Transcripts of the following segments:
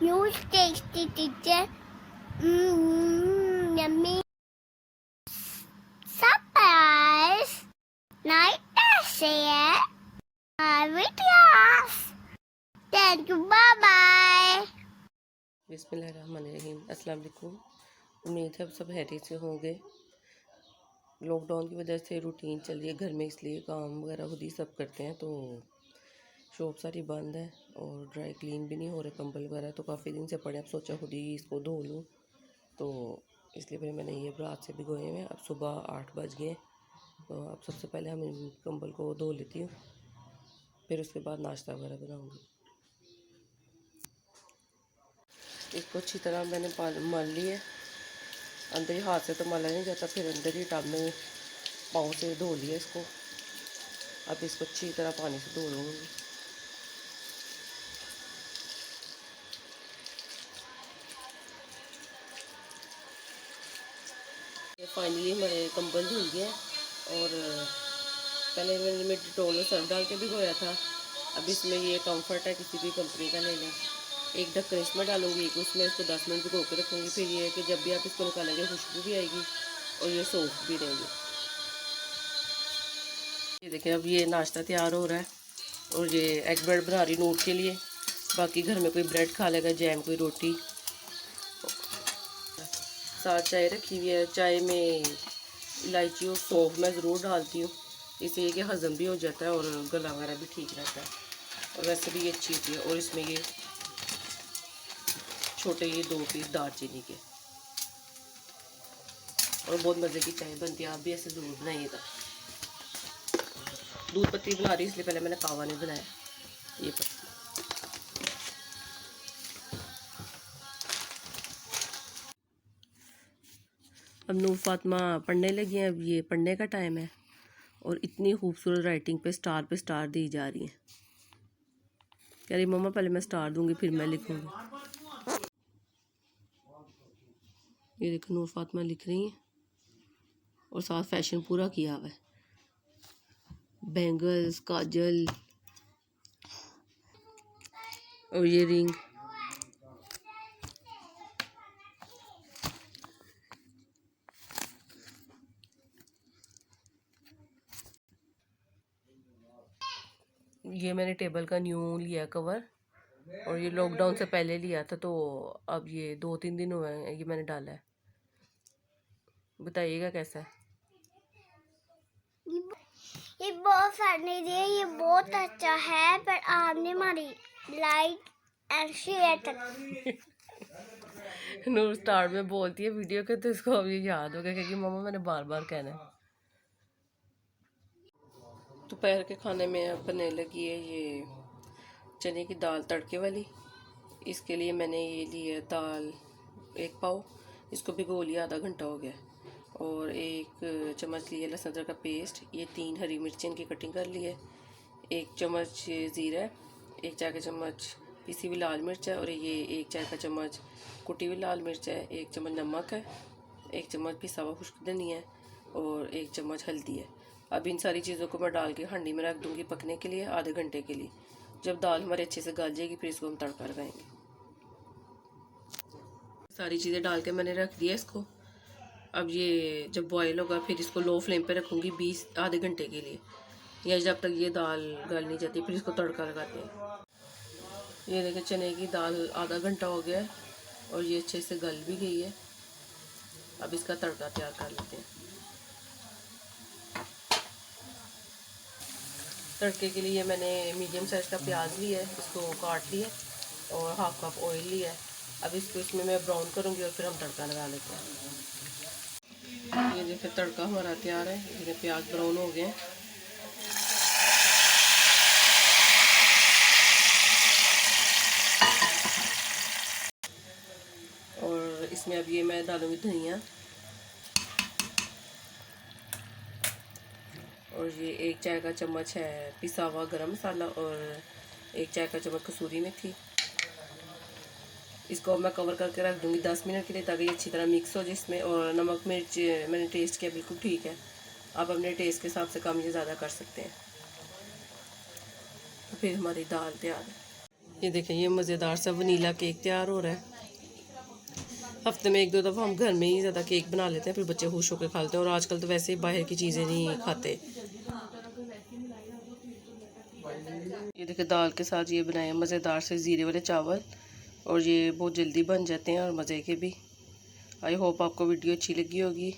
Huge tasty teacher. Yummy. Surprise. Night share. Videos. Thank you. Bye bye. बिस्मिल्लाहिर्रहमानिर्रहीम। अस्सलाम वालेकुम। उम्मीद है अब सब हैरियत से होंगे। लॉकडाउन की वजह से रूटीन चल रही है घर में, इसलिए काम वगैरह खुद ही सब करते हैं, तो शॉप सारी बंद है और ड्राई क्लीन भी नहीं हो रहे कंबल वगैरह, तो काफ़ी दिन से पड़े। अब सोचा खुद ही इसको धो लूँ, तो इसलिए फिर मैंने ये रात से भिगोए हुए हैं। अब सुबह 8 बज गए, तो अब सबसे पहले हम इन कंबल को धो लेती हूँ, फिर उसके बाद नाश्ता वगैरह बनाऊँगी। इसको अच्छी तरह मैंने मल लिया, अंदर ही हाथ से तो मला नहीं जाता, फिर अंदर ही टब में पाँव से धो लिया इसको। अब इसको अच्छी तरह पानी से धो लूँगी। ये फाइनली हमारे कंबल धुल गए और पहले मैंने डिटॉल में सर्फ डाल के भिगोया था। अब इसमें ये कंफर्ट है, किसी भी कंपनी का ले लें। एक ढक्कन इसमें डालूंगी, एक उसमें, इसको 10 मिनट भिगो के रखूँगी। फिर ये है कि जब भी आप इसको निकालेंगे खुशबू भी आएगी और ये सॉफ्ट भी रहेंगे। ये देखें, अब ये नाश्ता तैयार हो रहा है और ये एग ब्रेड बना रही नूट के लिए। बाकी घर में कोई ब्रेड खा लेगा, जैम, कोई रोटी। साथ चाय रखी हुई है, चाय में इलायची और सौंफ मैं ज़रूर डालती हूँ, इससे ये कि हज़म भी हो जाता है और गला वगैरह भी ठीक रहता है, और वैसे भी ये अच्छी होती है। और इसमें ये छोटे ये 2 पीस दालचीनी के, और बहुत मज़े की चाय बनती है। आप भी ऐसे ज़रूर बनाइएगा। दूध पत्ती बना रही, इसलिए पहले मैंने कावा नहीं बनाया, ये पत्ती। अब नूर फातिमा पढ़ने लगी हैं। अब ये पढ़ने का टाइम है और इतनी खूबसूरत राइटिंग पे स्टार दी जा रही है। कह रही मम्मा पहले मैं स्टार दूंगी फिर मैं लिखूंगी। ये देखो नूर फातिमा लिख रही हैं और साथ फैशन पूरा किया हुआ है, बैंगल्स, काजल और ये रिंग। ये मैंने टेबल का न्यू लिया कवर, और ये लॉकडाउन से पहले लिया था, तो अब ये 2-3 दिन हुए हैं ये मैंने डाला है। बताइएगा कैसा है। ये बहुत फनी है, ये बहुत अच्छा है, पर आपने हमारी लाइक एंड शेयर कर। नूर स्टार्ट में बोलती है वीडियो के, तो इसको अब ये याद हो गया क्योंकि मम्मा मैंने बार बार कहना है। दोपहर के खाने में अब बनने लगी है ये चने की दाल तड़के वाली। इसके लिए मैंने ये लिया दाल 1 पाव, इसको भिगो लिया, आधा घंटा हो गया। और 1 चम्मच लिया लहसुन अदरक का पेस्ट, ये 3 हरी मिर्ची इनकी कटिंग कर ली है, 1 चम्मच ज़ीरा, 1 चाय का चम्मच पिसी हुई लाल मिर्च है, और ये 1 चाय का चम्मच कुटी हुई लाल मिर्च है, 1 चम्मच नमक है, 1 चम्मच पिसा हुआ खुश्क धनिया है, और 1 चम्मच हल्दी है। अब इन सारी चीज़ों को मैं डाल के हांडी में रख दूँगी पकने के लिए आधे घंटे के लिए। जब दाल हमारे अच्छे से गल जाएगी फिर इसको हम तड़का लगाएंगे। सारी चीज़ें डाल के मैंने रख दिया इसको। अब ये जब बॉयल होगा फिर इसको लो फ्लेम पे रखूँगी आधे घंटे के लिए, या जब तक ये दाल गल नहीं जाती, फिर इसको तड़का लगाते हैं। ये देखिए चने की दाल आधा घंटा हो गया है और ये अच्छे से गल भी गई है। अब इसका तड़का तैयार कर लेते हैं। तड़के के लिए मैंने मीडियम साइज़ का प्याज लिया है, इसको काट लिया, और 1/2 कप ऑयल लिया है। अब इसको इसमें मैं ब्राउन करूँगी और फिर हम तड़का लगा लेते हैं। ये देखिए तड़का हमारा तैयार है, ये प्याज ब्राउन हो गए हैं। और इसमें अब ये मैं डालूँगी धनिया, और ये 1 चाय का चम्मच है पिसा हुआ गरम मसाला, और 1 चाय का चम्मच कसूरी मेथी। इसको मैं कवर करके रख दूँगी 10 मिनट के लिए, ताकि ये अच्छी तरह मिक्स हो जाए इसमें। और नमक मिर्च मैंने टेस्ट किया, बिल्कुल ठीक है। आप अपने टेस्ट के हिसाब से कम या ज़्यादा कर सकते हैं। तो फिर हमारी दाल तैयार है। ये देखें, ये मज़ेदार सा वनीला केक तैयार हो रहा है। हफ्ते में 1-2 दफ़ा हम घर में ही ज़्यादा केक बना लेते हैं, फिर बच्चे खुश होकर खाते हैं। और आजकल तो वैसे ही बाहर की चीज़ें नहीं खाते। ये देखिए, दाल के साथ ये बनाए मज़ेदार से ज़ीरे वाले चावल, और ये बहुत जल्दी बन जाते हैं और मज़े के भी। आई होप आपको वीडियो अच्छी लगी होगी,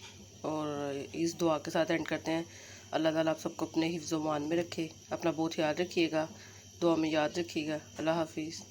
और इस दुआ के साथ एंड करते हैं। अल्लाह ताला आप सबको अपने हिफ्ज़-ओ-मान में रखे। अपना बहुत ख्याल रखिएगा, दुआ में याद रखिएगा। अल्लाह हाफिज़।